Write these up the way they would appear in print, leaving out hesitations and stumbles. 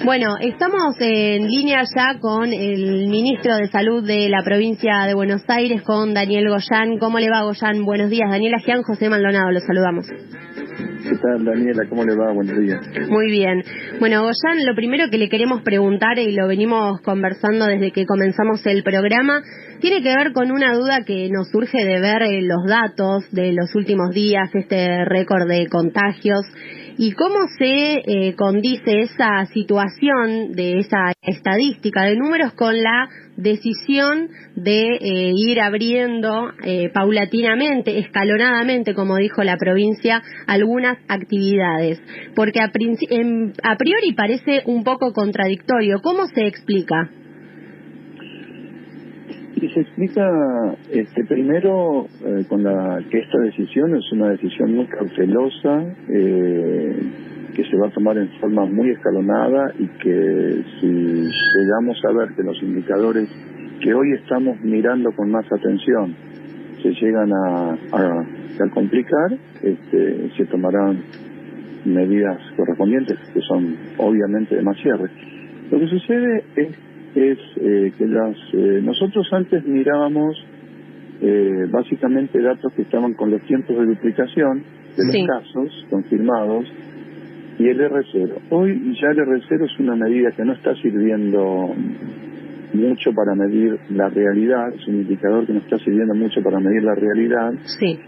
Bueno, estamos en línea ya con el ministro de Salud de la provincia de Buenos Aires, con Daniel Goyan. ¿Cómo le va, Goyan? Buenos días. Daniela Gián, José Maldonado, los saludamos. ¿Qué tal, Daniela? ¿Cómo le va? Buenos días. Muy bien. Bueno, Goyan, lo primero que le queremos preguntar, y lo venimos conversando desde que comenzamos el programa, tiene que ver con una duda que nos surge de ver los datos de los últimos días, este récord de contagios, y cómo se condice esa situación de esa estadística de números con la decisión de ir abriendo paulatinamente, escalonadamente, como dijo la provincia, algunas actividades, porque a priori parece un poco contradictorio. ¿Cómo se explica? Y se explica primero que esta decisión es una decisión muy cautelosa, que se va a tomar en forma muy escalonada, y que si llegamos a ver que los indicadores que hoy estamos mirando con más atención se llegan a complicar, se tomarán medidas correspondientes, que son obviamente demasiadas. Lo que sucede es que nosotros antes mirábamos básicamente datos que estaban con los tiempos de duplicación de los casos confirmados y el R0. Hoy ya el R0 es una medida que no está sirviendo mucho para medir la realidad, es un indicador que no está sirviendo mucho para medir la realidad. Sí.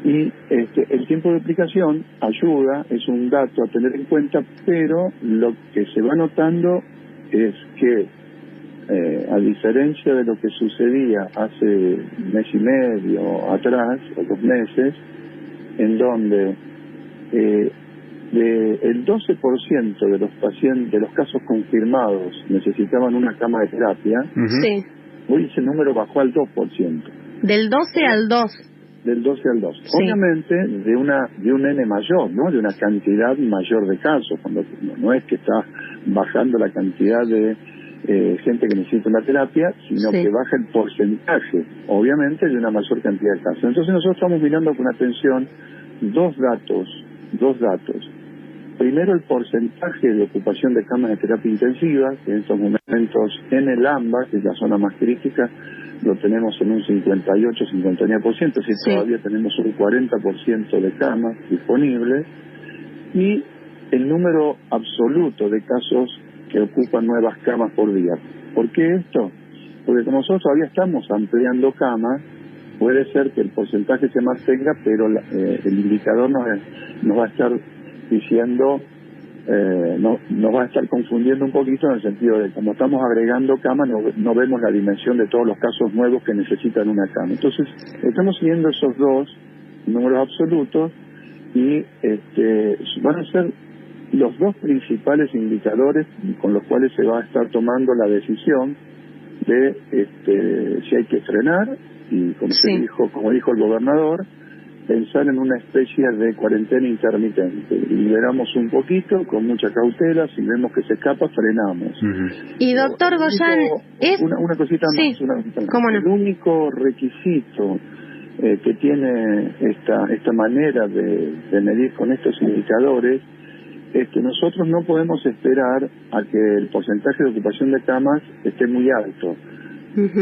Y el tiempo de duplicación ayuda, es un dato a tener en cuenta, pero lo que se va notando es que a diferencia de lo que sucedía hace un mes y medio atrás, o 2 meses, en donde el 12% de los pacientes, de los casos confirmados, necesitaban una cama de terapia, hoy ese número bajó al 2%. Del 12 al 2. Del 12 al 2. Sí. Obviamente de un N mayor, ¿no? De una cantidad mayor de casos, cuando no es que está bajando la cantidad de gente que necesita una terapia, sino que baja el porcentaje, obviamente, de una mayor cantidad de casos. Entonces nosotros estamos mirando con atención dos datos. Primero, el porcentaje de ocupación de camas de terapia intensiva, que en estos momentos en el AMBA, que es la zona más crítica, lo tenemos en un 58-59%, si todavía tenemos un 40% de camas disponibles, y el número absoluto de casos que ocupan nuevas camas por día. ¿Por qué esto? Porque como nosotros todavía estamos ampliando camas, puede ser que el porcentaje se mantenga, pero el indicador nos va a estar diciendo, nos va a estar confundiendo un poquito, en el sentido de como estamos agregando camas, no vemos la dimensión de todos los casos nuevos que necesitan una cama. Entonces, estamos siguiendo esos dos números absolutos, y van a ser los dos principales indicadores con los cuales se va a estar tomando la decisión de si hay que frenar, y como dijo el gobernador, pensar en una especie de cuarentena intermitente. Liberamos un poquito, con mucha cautela, si vemos que se escapa, frenamos. Y doctor Goyan, una cosita más. ¿Cómo no? El único requisito que tiene esta manera de medir con estos indicadores es que nosotros no podemos esperar a que el porcentaje de ocupación de camas esté muy alto.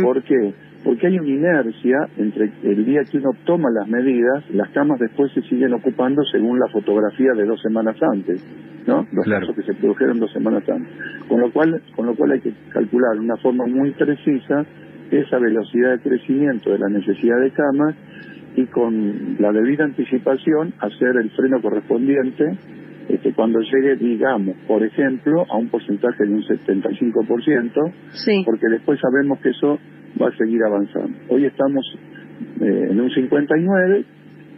¿Por qué? Porque hay una inercia entre el día que uno toma las medidas, las camas después se siguen ocupando según la fotografía de 2 semanas antes, ¿no? Los casos que se produjeron 2 semanas antes. Con lo cual hay que calcular de una forma muy precisa esa velocidad de crecimiento de la necesidad de camas, y con la debida anticipación hacer el freno correspondiente cuando llegue, digamos, por ejemplo, a un porcentaje de un 75%, porque después sabemos que eso va a seguir avanzando. Hoy estamos en un 59%,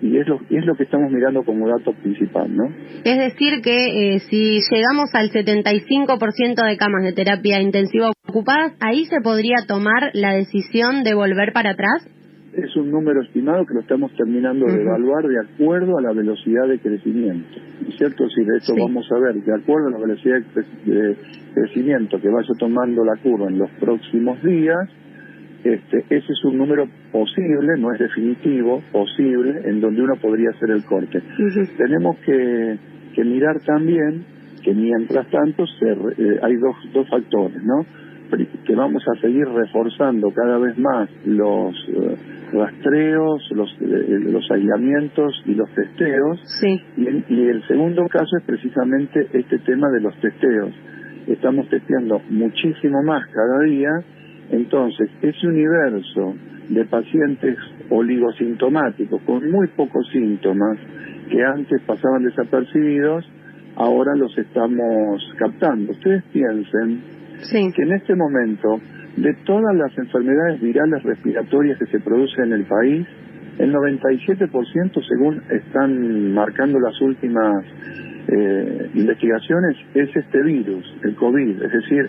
y es lo que estamos mirando como dato principal, ¿no? Es decir que si llegamos al 75% de camas de terapia intensiva ocupadas, ¿ahí se podría tomar la decisión de volver para atrás? Es un número estimado que lo estamos terminando de evaluar de acuerdo a la velocidad de crecimiento, ¿no es cierto? Si de esto vamos a ver, de acuerdo a la velocidad de crecimiento que vaya tomando la curva en los próximos días, ese es un número posible, no es definitivo, posible, en donde uno podría hacer el corte. Tenemos que mirar también que mientras tanto hay dos factores, ¿no? Que vamos a seguir reforzando cada vez más los rastreos, los aislamientos y los testeos. Sí. Y el segundo caso es precisamente este tema de los testeos. Estamos testeando muchísimo más cada día, entonces ese universo de pacientes oligosintomáticos con muy pocos síntomas que antes pasaban desapercibidos, ahora los estamos captando. Ustedes piensen que en este momento, de todas las enfermedades virales respiratorias que se producen en el país, el 97%, según están marcando las últimas investigaciones, es este virus, el COVID. Es decir,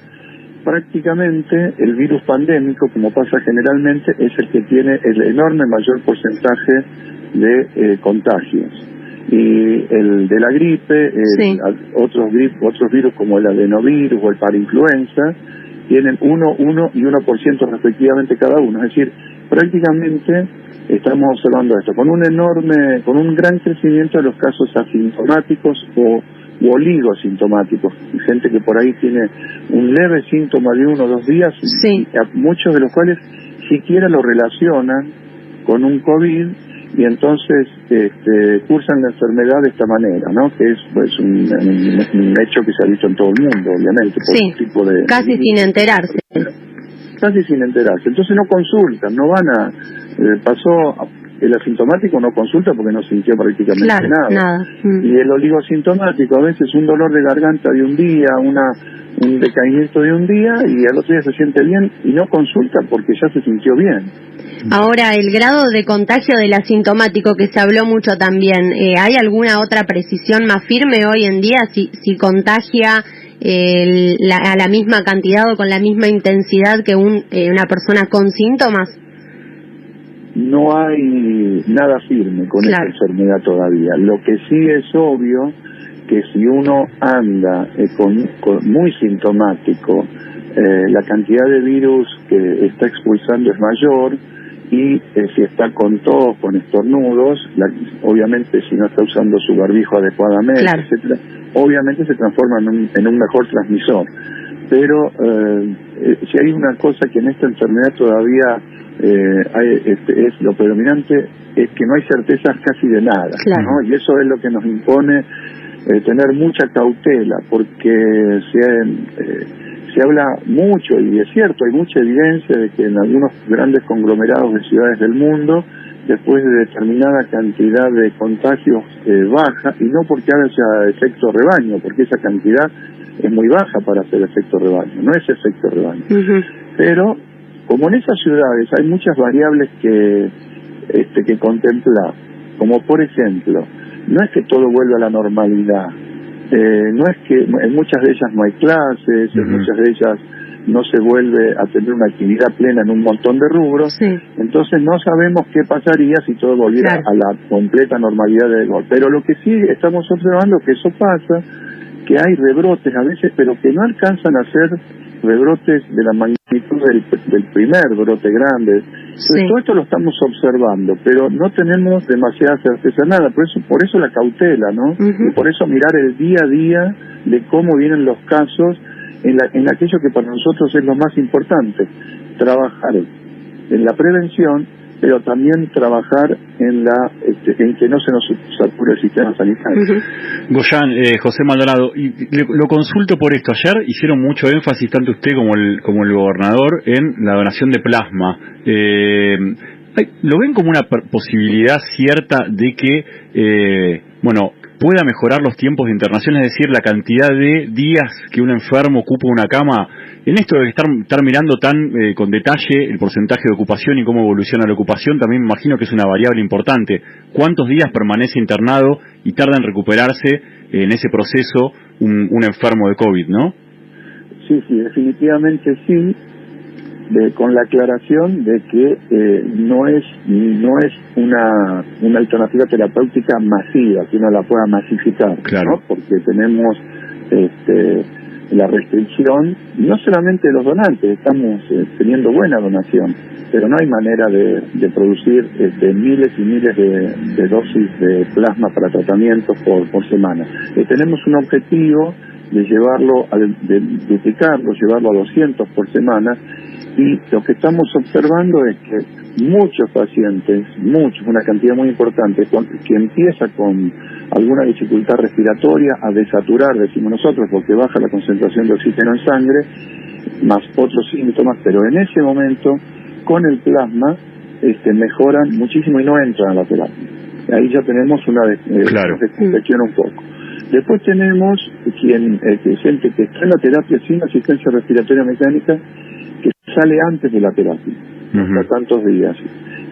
prácticamente el virus pandémico, como pasa generalmente, es el que tiene el enorme mayor porcentaje de contagios. Y el de la gripe, otros virus como el adenovirus o el parainfluenza, tienen 1 y 1% respectivamente cada uno. Es decir, prácticamente estamos observando esto con un gran crecimiento de los casos asintomáticos o oligosintomáticos, gente que por ahí tiene un leve síntoma de 1 o 2 días, muchos de los cuales siquiera lo relacionan con un COVID y entonces cursan la enfermedad de esta manera, ¿no? Que es pues un hecho que se ha visto en todo el mundo, obviamente, por un tipo de casi sin enterarse. Casi sin enterarse. Entonces no consultan, no van a... el asintomático no consulta porque no sintió prácticamente nada. Y el oligosintomático, a veces un dolor de garganta de un día, un decaimiento de un día, y al otro día se siente bien y no consulta porque ya se sintió bien. Ahora, el grado de contagio del asintomático, que se habló mucho también, ¿hay alguna otra precisión más firme hoy en día si contagia a la misma cantidad o con la misma intensidad que una persona con síntomas? No hay nada firme con esta enfermedad todavía. Lo que sí es obvio que si uno anda muy sintomático, la cantidad de virus que está expulsando es mayor, y si está con tos, con estornudos, obviamente si no está usando su barbijo adecuadamente, etcétera, obviamente se transforma en un mejor transmisor. Pero si hay una cosa que en esta enfermedad todavía es lo predominante, es que no hay certezas casi de nada, ¿no? Y eso es lo que nos impone tener mucha cautela, porque se habla mucho, y es cierto, hay mucha evidencia de que en algunos grandes conglomerados de ciudades del mundo, después de determinada cantidad de contagios baja, y no porque haya efecto rebaño, porque esa cantidad es muy baja para hacer efecto rebaño, no es efecto rebaño. Pero como en esas ciudades hay muchas variables que contemplar, como por ejemplo, no es que todo vuelva a la normalidad, no es que en muchas de ellas no hay clases, en muchas de ellas no se vuelve a tener una actividad plena en un montón de rubros, entonces no sabemos qué pasaría si todo volviera a la completa normalidad de golpe. Pero lo que sí estamos observando es que eso pasa, que hay rebrotes a veces, pero que no alcanzan a ser rebrotes de la magnitud del primer brote grande. Entonces, todo esto lo estamos observando, pero no tenemos demasiada certeza nada, por eso la cautela, ¿no? Y por eso mirar el día a día de cómo vienen los casos en aquello que para nosotros es lo más importante, trabajar en la prevención, pero también trabajar en que no se nos sature el sistema sanitario. Goyan, José Maldonado, y lo consulto por esto. Ayer hicieron mucho énfasis, tanto usted como el gobernador, en la donación de plasma. ¿Lo ven como una posibilidad cierta de que, pueda mejorar los tiempos de internación, es decir, la cantidad de días que un enfermo ocupa una cama? En esto de estar mirando tan con detalle el porcentaje de ocupación y cómo evoluciona la ocupación, también me imagino que es una variable importante. ¿Cuántos días permanece internado y tarda en recuperarse en ese proceso un enfermo de COVID, no? Sí, definitivamente sí, con la aclaración de que no es una alternativa terapéutica masiva, que uno la pueda masificar, ¿no? Porque tenemos la restricción, no solamente de los donantes, estamos teniendo buena donación, pero no hay manera de producir miles y miles de dosis de plasma para tratamientos por semana. Tenemos un objetivo de llevarlo, de duplicarlo, llevarlo a 200 por semana, y lo que estamos observando es que muchos pacientes, una cantidad muy importante, que empieza con alguna dificultad respiratoria, a desaturar, decimos nosotros, porque baja la concentración de oxígeno en sangre, más otros síntomas, pero en ese momento, con el plasma, mejoran muchísimo y no entran a la terapia. Ahí ya tenemos una descompresión un poco. Después tenemos gente que está en la terapia sin asistencia respiratoria mecánica, que sale antes de la terapia, hasta tantos días.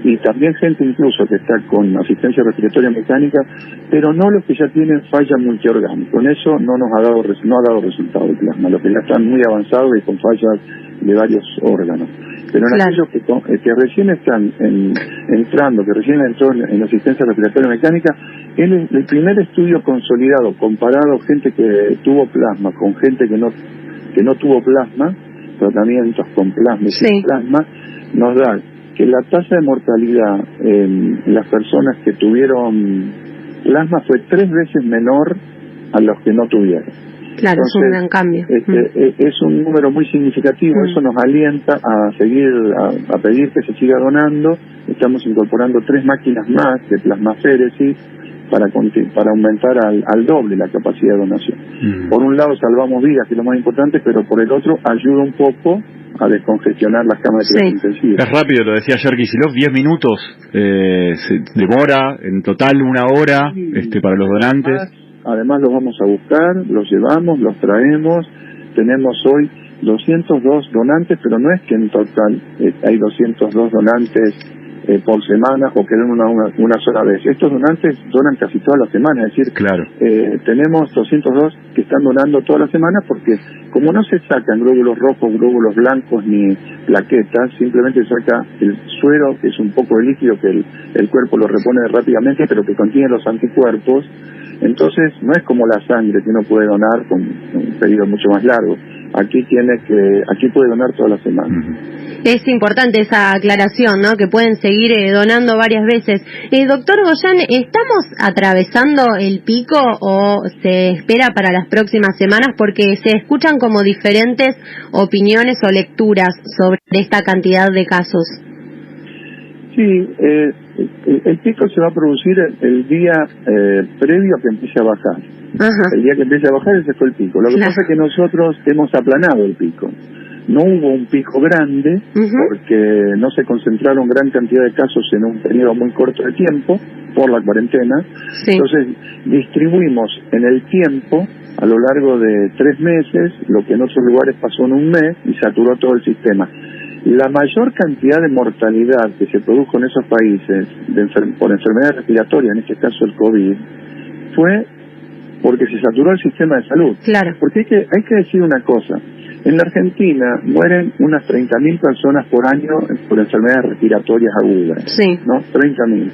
Y también gente incluso que está con asistencia respiratoria mecánica, pero no los que ya tienen falla multiorgánica. Con eso no ha dado resultado el plasma, los que ya están muy avanzados y con fallas de varios órganos. Pero en aquellos que recién están entrando, que recién entró en asistencia respiratoria mecánica, el primer estudio consolidado, comparado gente que tuvo plasma con gente que no tuvo plasma, tratamientos con plasma y sin plasma, nos da que la tasa de mortalidad en las personas que tuvieron plasma fue 3 veces menor a los que no tuvieron. Claro, entonces, es un gran cambio. Es un número muy significativo. Eso nos alienta a seguir, a pedir que se siga donando. Estamos incorporando 3 máquinas más de plasmaféresis para aumentar al doble la capacidad de donación. Por un lado salvamos vidas, que es lo más importante, pero por el otro ayuda un poco a descongestionar las camas de terapia intensiva. Es rápido, lo decía ayer Kicillof, 10 minutos, se demora en total 1 hora para los donantes. Además los vamos a buscar, los llevamos, los traemos. Tenemos hoy 202 donantes, pero no es que en total hay 202 donantes por semana o que den una sola vez. Estos donantes donan casi todas las semanas, es decir, tenemos 202 que están donando todas las semanas, porque como no se sacan glóbulos rojos, glóbulos blancos ni plaquetas, simplemente se saca el suero, que es un poco de líquido que el cuerpo lo repone rápidamente, pero que contiene los anticuerpos. Entonces no es como la sangre, que uno puede donar con un periodo mucho más largo. Aquí puede donar toda la semana. Es importante esa aclaración, ¿no? Que pueden seguir donando varias veces. Doctor Goyan, ¿estamos atravesando el pico o se espera para las próximas semanas? Porque se escuchan como diferentes opiniones o lecturas sobre esta cantidad de casos. Sí, el pico se va a producir el día previo a que empiece a bajar. El día que empiece a bajar, ese fue el pico. Lo que pasa es que nosotros hemos aplanado el pico. No hubo un pico grande, porque no se concentraron gran cantidad de casos en un periodo muy corto de tiempo por la cuarentena. Entonces distribuimos en el tiempo, a lo largo de 3 meses, lo que en otros lugares pasó en 1 mes, y saturó todo el sistema. La mayor cantidad de mortalidad que se produjo en esos países por enfermedades respiratorias, en este caso el COVID, fue porque se saturó el sistema de salud. Porque hay que decir una cosa. En la Argentina mueren unas 30.000 personas por año por enfermedades respiratorias agudas. ¿No? 30.000.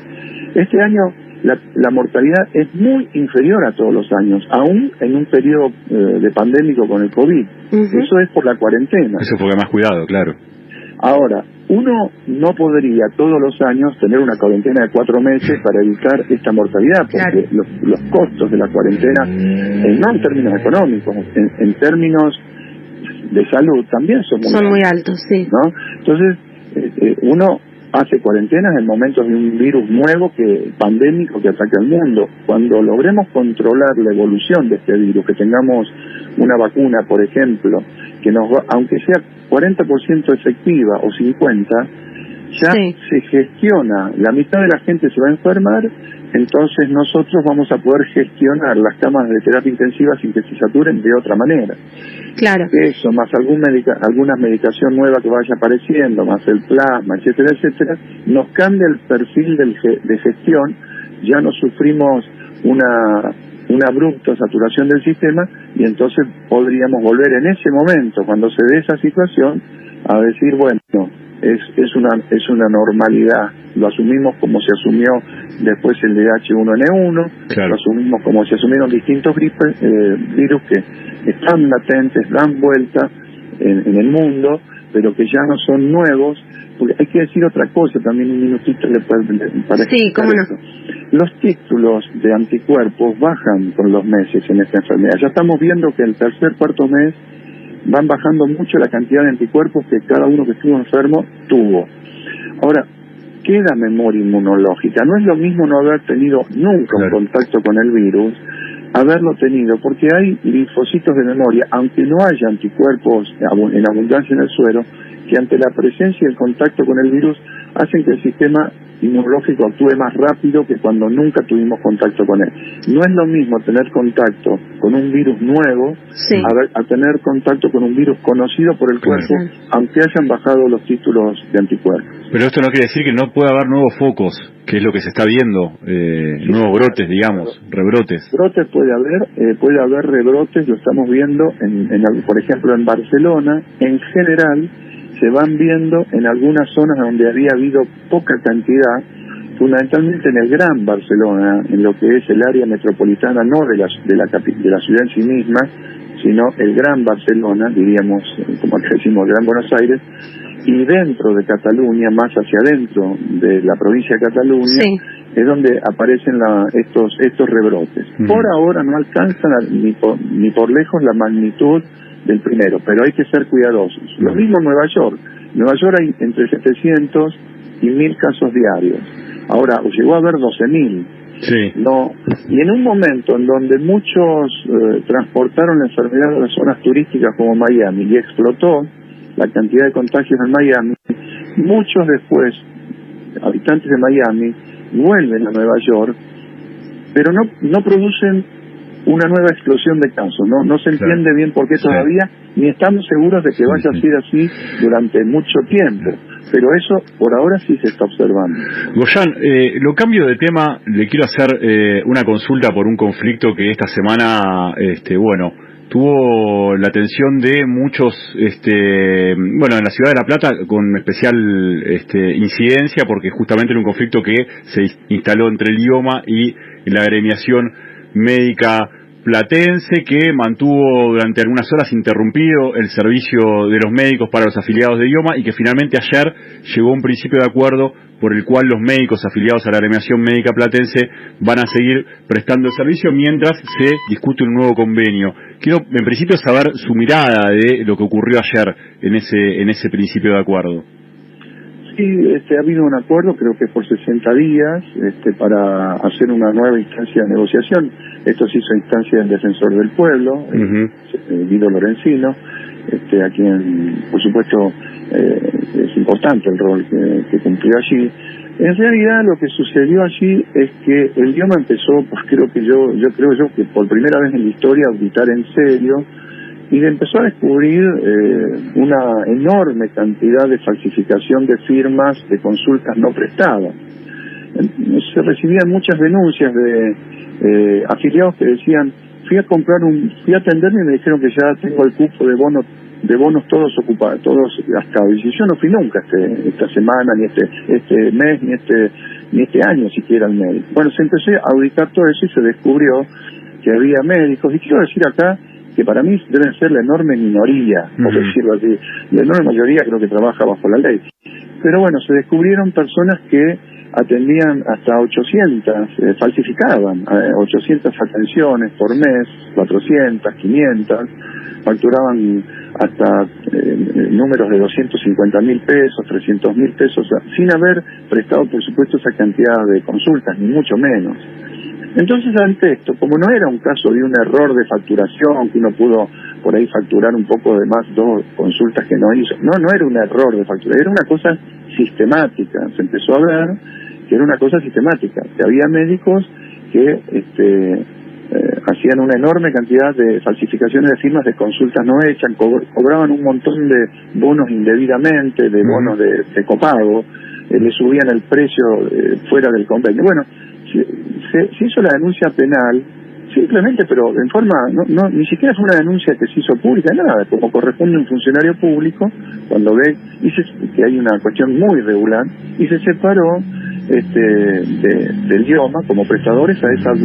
Este año la mortalidad es muy inferior a todos los años, aún en un periodo de pandémico con el COVID. Eso es por la cuarentena. Eso fue más cuidado, claro. Ahora, uno no podría todos los años tener una cuarentena de 4 meses para evitar esta mortalidad, porque los costos de la cuarentena, no en términos económicos, en términos de salud también son muy altos, ¿no? Entonces, uno hace cuarentenas en momentos de un virus nuevo, pandémico, que ataca al mundo. Cuando logremos controlar la evolución de este virus, que tengamos una vacuna, por ejemplo, que aunque sea 40% efectiva o 50%, ya se gestiona, la mitad de la gente se va a enfermar, entonces nosotros vamos a poder gestionar las camas de terapia intensiva sin que se saturen de otra manera. Eso, más alguna medicación nueva que vaya apareciendo, más el plasma, etcétera, etcétera, nos cambia el perfil de gestión. Ya no sufrimos una abrupta saturación del sistema, y entonces podríamos volver en ese momento, cuando se dé esa situación, a decir, bueno, es una normalidad. Lo asumimos como se asumió después el de H1N1, lo asumimos como se asumieron distintos virus que están latentes, dan vuelta en el mundo, pero que ya no son nuevos, porque hay que decir otra cosa también, un minutito para sí, cómo no. esto. Los títulos de anticuerpos bajan con los meses en esta enfermedad. Ya estamos viendo que el tercer, cuarto mes van bajando mucho la cantidad de anticuerpos que cada uno que estuvo enfermo tuvo. Ahora, queda memoria inmunológica. No es lo mismo no haber tenido nunca un contacto con el virus, haberlo tenido, porque hay linfocitos de memoria, aunque no haya anticuerpos en abundancia en el suero, que ante la presencia y el contacto con el virus hacen que el sistema inmunológico actúe más rápido que cuando nunca tuvimos contacto con él. No es lo mismo tener contacto con un virus nuevo a tener contacto con un virus conocido por el cuerpo, aunque hayan bajado los títulos de anticuerpos. Pero esto no quiere decir que no pueda haber nuevos focos, que es lo que se está viendo, nuevos brotes, digamos, rebrotes. Brotes puede haber rebrotes, lo estamos viendo, por ejemplo, en Barcelona, en general, se van viendo en algunas zonas donde había habido poca cantidad, fundamentalmente en el Gran Barcelona, en lo que es el área metropolitana, no de la ciudad en sí misma, sino el Gran Barcelona, diríamos, como acá decimos, Gran Buenos Aires, y dentro de Cataluña, más hacia adentro de la provincia de Cataluña, es donde aparecen estos rebrotes. Por ahora no alcanzan ni por lejos la magnitud del primero, pero hay que ser cuidadosos. Lo mismo en Nueva York. En Nueva York hay entre 700 y 1000 casos diarios. Ahora, llegó a haber 12.000. No, y en un momento en donde muchos transportaron la enfermedad a las zonas turísticas como Miami y explotó la cantidad de contagios en Miami, muchos después, habitantes de Miami, vuelven a Nueva York, pero no producen una nueva explosión de casos, no se entiende bien por qué todavía, ni estamos seguros de que vaya a ser así durante mucho tiempo, pero eso por ahora sí se está observando. Goyan, lo cambio de tema, le quiero hacer una consulta por un conflicto que esta semana, tuvo la atención de muchos, en la ciudad de La Plata con especial incidencia, porque justamente era un conflicto que se instaló entre el IOMA y la agremiación médica platense, que mantuvo durante algunas horas interrumpido el servicio de los médicos para los afiliados de IOMA, y que finalmente ayer llegó a un principio de acuerdo por el cual los médicos afiliados a la agremiación médica platense van a seguir prestando el servicio mientras se discute un nuevo convenio. Quiero en principio saber su mirada de lo que ocurrió ayer en ese principio de acuerdo. Sí, ha habido un acuerdo, creo que por 60 días, para hacer una nueva instancia de negociación. Esto se hizo a instancia del Defensor del Pueblo, Guido Lorenzino, a quien, por supuesto, es importante el rol que cumplió allí. En realidad, lo que sucedió allí es que el IOMA empezó, pues creo que por primera vez en la historia, a auditar en serio, y empezó a descubrir una enorme cantidad de falsificación de firmas de consultas no prestadas. Se recibían muchas denuncias de afiliados que decían: fui a atenderme y me dijeron que ya tengo el cupo de bonos todos ocupados, todos gastados. Y yo no fui nunca esta semana, ni este mes, ni este año siquiera al médico. Bueno, se empezó a auditar todo eso y se descubrió que había médicos, y quiero decir acá que para mí deben ser la enorme minoría, por decirlo así. La enorme mayoría creo que trabaja bajo la ley. Pero bueno, se descubrieron personas que atendían hasta 800, falsificaban 800 atenciones por mes, 400, 500, facturaban hasta números de 250.000 pesos, 300.000 pesos, sin haber prestado, por supuesto, esa cantidad de consultas, ni mucho menos. Entonces, ante esto, como no era un caso de un error de facturación, que uno pudo por ahí facturar un poco de más 2 consultas que no hizo, no era un error de factura, era una cosa sistemática. Se empezó a ver que era una cosa sistemática, que había médicos que hacían una enorme cantidad de falsificaciones de firmas de consultas no hechas, cobraban un montón de bonos indebidamente, de bonos de copago, le subían el precio fuera del convenio. Bueno, se hizo la denuncia penal simplemente, pero en forma, ni siquiera fue una denuncia que se hizo pública, nada, como corresponde a un funcionario público, cuando ve que hay una cuestión muy irregular, y se separó del IOMA como prestadores a esas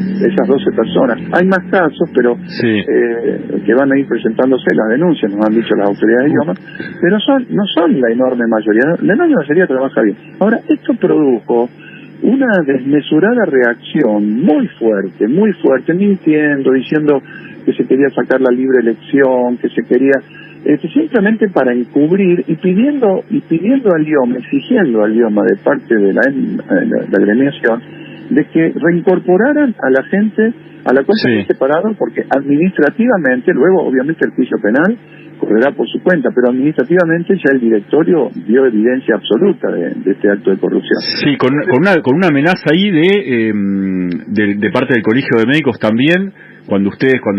12 personas. Hay más casos, pero que van a ir presentándose las denuncias, nos han dicho las autoridades de IOMA, pero no son la enorme mayoría. La enorme mayoría trabaja bien. Ahora, esto produjo una desmesurada reacción muy fuerte, mintiendo, diciendo que se quería sacar la libre elección, que se quería simplemente para encubrir y pidiendo al IOMA, exigiendo al IOMA de parte de la agremiación de que reincorporaran a la gente a la cual se separaron, porque administrativamente, luego obviamente el juicio penal correrá por su cuenta, pero administrativamente ya el directorio dio evidencia absoluta de este acto de corrupción. Sí, con una amenaza ahí de parte del Colegio de Médicos también, cuando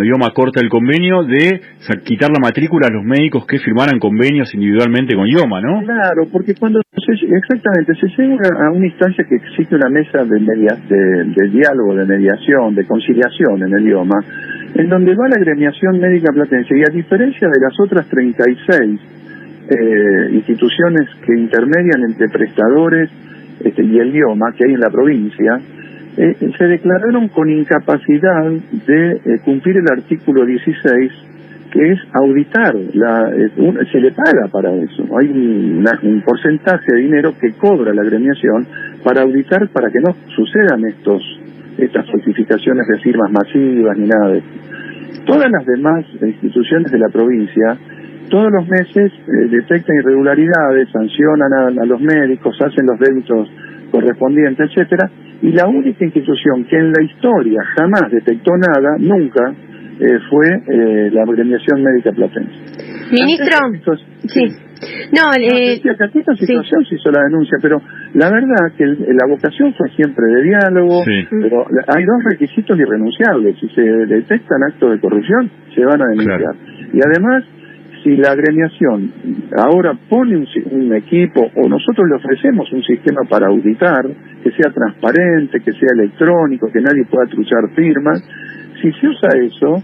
IOMA corta el convenio, de quitar la matrícula a los médicos que firmaran convenios individualmente con IOMA, ¿no? Claro, porque cuando se llega a una instancia que existe una mesa de diálogo, de mediación, de conciliación en el IOMA, en donde va la agremiación médica platense, y a diferencia de las otras 36 instituciones que intermedian entre prestadores y el IOMA que hay en la provincia, se declararon con incapacidad de cumplir el artículo 16, que es auditar. Se le paga para eso. Hay un porcentaje de dinero que cobra la agremiación para auditar, para que no sucedan estas falsificaciones de firmas masivas ni nada de eso. Todas las demás instituciones de la provincia todos los meses detectan irregularidades, sancionan a los médicos, hacen los débitos correspondientes, etcétera, y la única institución que en la historia jamás detectó nada, nunca, fue la agremiación médica platense. Ministro, esta situación se hizo la denuncia, pero la verdad que la vocación fue siempre de diálogo, pero hay dos requisitos irrenunciables: si se detectan actos de corrupción, se van a denunciar. Y además, si la agremiación ahora pone un equipo, o nosotros le ofrecemos un sistema para auditar, que sea transparente, que sea electrónico, que nadie pueda truchar firmas, si se usa eso,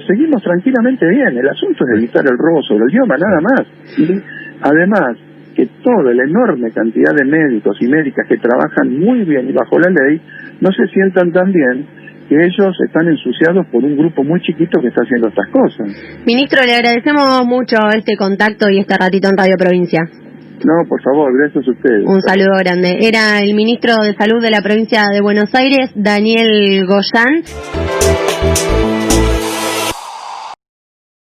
seguimos tranquilamente bien. El asunto es evitar el robo sobre el IOMA, nada más. Y además, que toda la enorme cantidad de médicos y médicas que trabajan muy bien y bajo la ley, no se sientan tan bien que ellos están ensuciados por un grupo muy chiquito que está haciendo estas cosas. Ministro, le agradecemos mucho este contacto y este ratito en Radio Provincia. No, por favor, gracias a ustedes. Un saludo grande. Era el ministro de Salud de la provincia de Buenos Aires, Daniel Goyan.